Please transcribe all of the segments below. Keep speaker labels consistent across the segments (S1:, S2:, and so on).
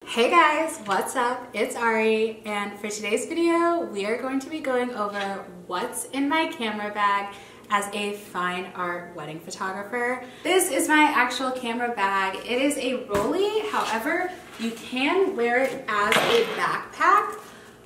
S1: Hey guys, what's up? It's Ari, and for today's video, we are going to be going over what's in my camera bag as a fine art wedding photographer. This is my actual camera bag. It is a rolly, however, you can wear it as a backpack.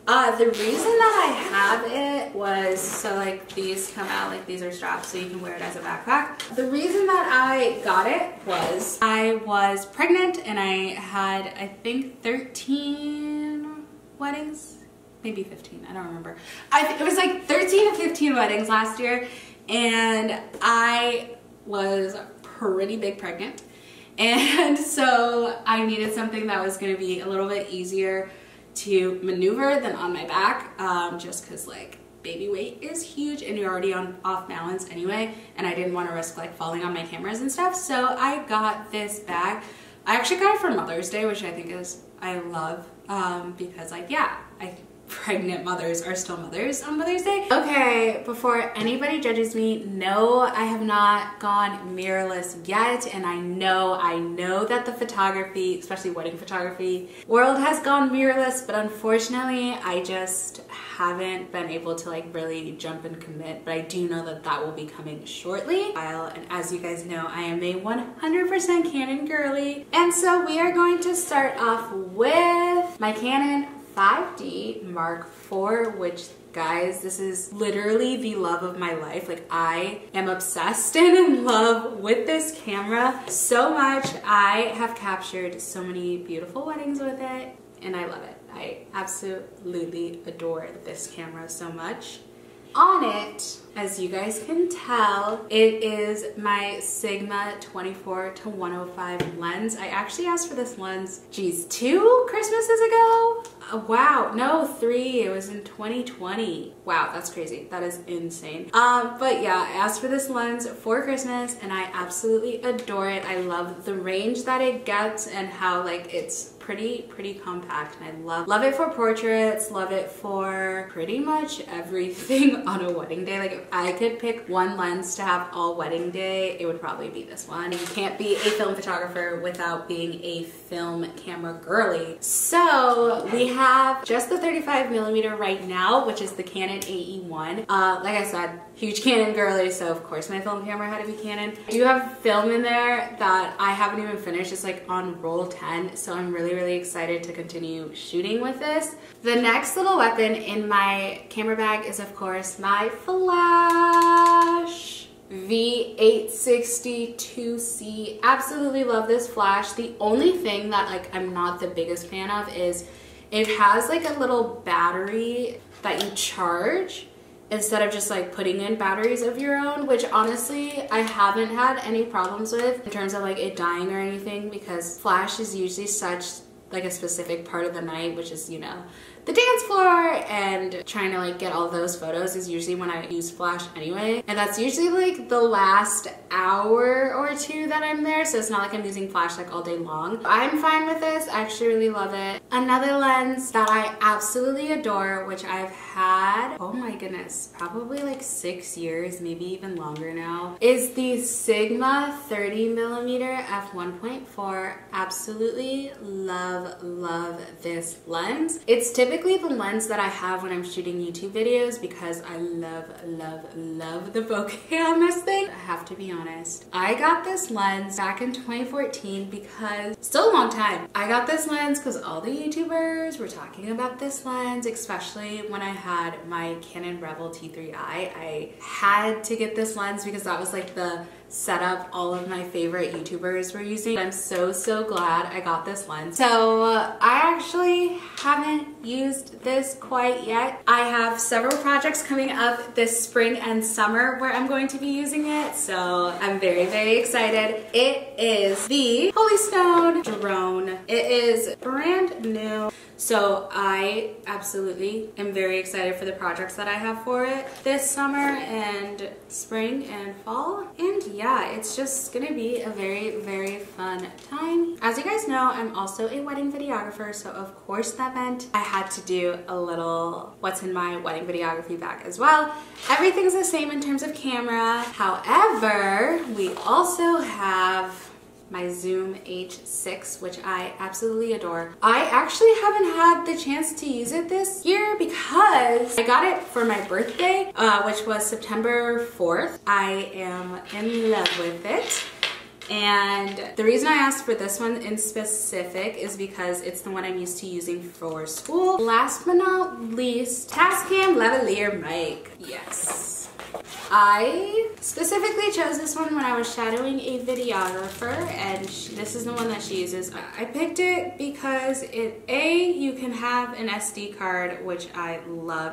S1: The reason that I have it was so like these come out, like these are straps so you can wear it as a backpack. The reason that I got it was I was pregnant and I had, I think 13 weddings, maybe 15, I don't remember. It was like 13 to 15 weddings last year, and I was pretty big pregnant. And so I needed something that was gonna be a little bit easier to maneuver than on my back, just because like baby weight is huge and you're already off balance anyway, and I didn't want to risk like falling on my cameras and stuff. So I got this bag. I actually got it for Mother's Day, which I think is, I love, because like, yeah, pregnant mothers are still mothers on Mother's Day. Okay, before anybody judges me, no, I have not gone mirrorless yet, and I know that the photography, especially wedding photography world, has gone mirrorless, but unfortunately I just haven't been able to like really jump and commit, but I do know that that will be coming shortly. And as you guys know, I am a 100% Canon girly, and so we are going to start off with my Canon 5D Mark IV, which guys, this is literally the love of my life. Like, I am obsessed and in love with this camera so much. I have captured so many beautiful weddings with it and I love it. I absolutely adore this camera so much. On it, as you guys can tell, it is my Sigma 24-105 lens. I actually asked for this lens, geez, 2 Christmases ago? Wow, no, 3, it was in 2020. Wow, that's crazy, that is insane. But yeah, I asked for this lens for Christmas and I absolutely adore it. I love the range that it gets and how like it's pretty compact, and I love it for portraits, love it for pretty much everything on a wedding day. Like, if I could pick one lens to have all wedding day, it would probably be this one. You can't be a film photographer without being a film camera girly. So we have just the 35mm right now, which is the Canon AE1. Like I said, huge Canon girly, so of course my film camera had to be Canon. I do have film in there that I haven't even finished. It's like on roll 10, so I'm really excited to continue shooting with this. The next little weapon in my camera bag is of course my flash. V860-2C. Absolutely love this flash. The only thing that like I'm not the biggest fan of is it has like a little battery that you charge instead of just like putting in batteries of your own, which honestly I haven't had any problems with in terms of like it dying or anything, because flash is usually such like a specific part of the night, which is, you know, the dance floor, and trying to like get all those photos is usually when I use flash anyway, and that's usually like the last hour or two that I'm there, so it's not like I'm using flash like all day long. I'm fine with this. I actually really love it. Another lens that I absolutely adore, which I've had, oh my goodness, probably like 6 years, maybe even longer now, is the Sigma 30mm f1.4. Absolutely love this lens. It's typically the lens that I have when I'm shooting YouTube videos because I love the bokeh on this thing. I have to be honest, I got this lens back in 2014 because, still a long time, I got this lens because all the YouTubers were talking about this lens, especially when I had my Canon Rebel T3i. I had to get this lens because that was like the setup all of my favorite YouTubers were using. I'm so glad I got this lens. So I actually haven't used this quite yet. I have several projects coming up this spring and summer where I'm going to be using it, so I'm very excited. It is the Holy Stone drone. It is brand new, so I absolutely am very excited for the projects that I have for it this summer and spring and fall. And yeah, it's just gonna be a very fun time. As you guys know, I'm also a wedding videographer, so of course that meant I had to do a little what's in my wedding videography bag as well. Everything's the same in terms of camera. However, we also have my Zoom H6, which I absolutely adore. I actually haven't had the chance to use it this year because I got it for my birthday, which was September 4th. I am in love with it. And the reason I asked for this one in specific is because it's the one I'm used to using for school. Last but not least, Tascam lavalier mic. Yes. I specifically chose this one when I was shadowing a videographer, and this is the one that she uses. I picked it because you can have an SD card, which I love.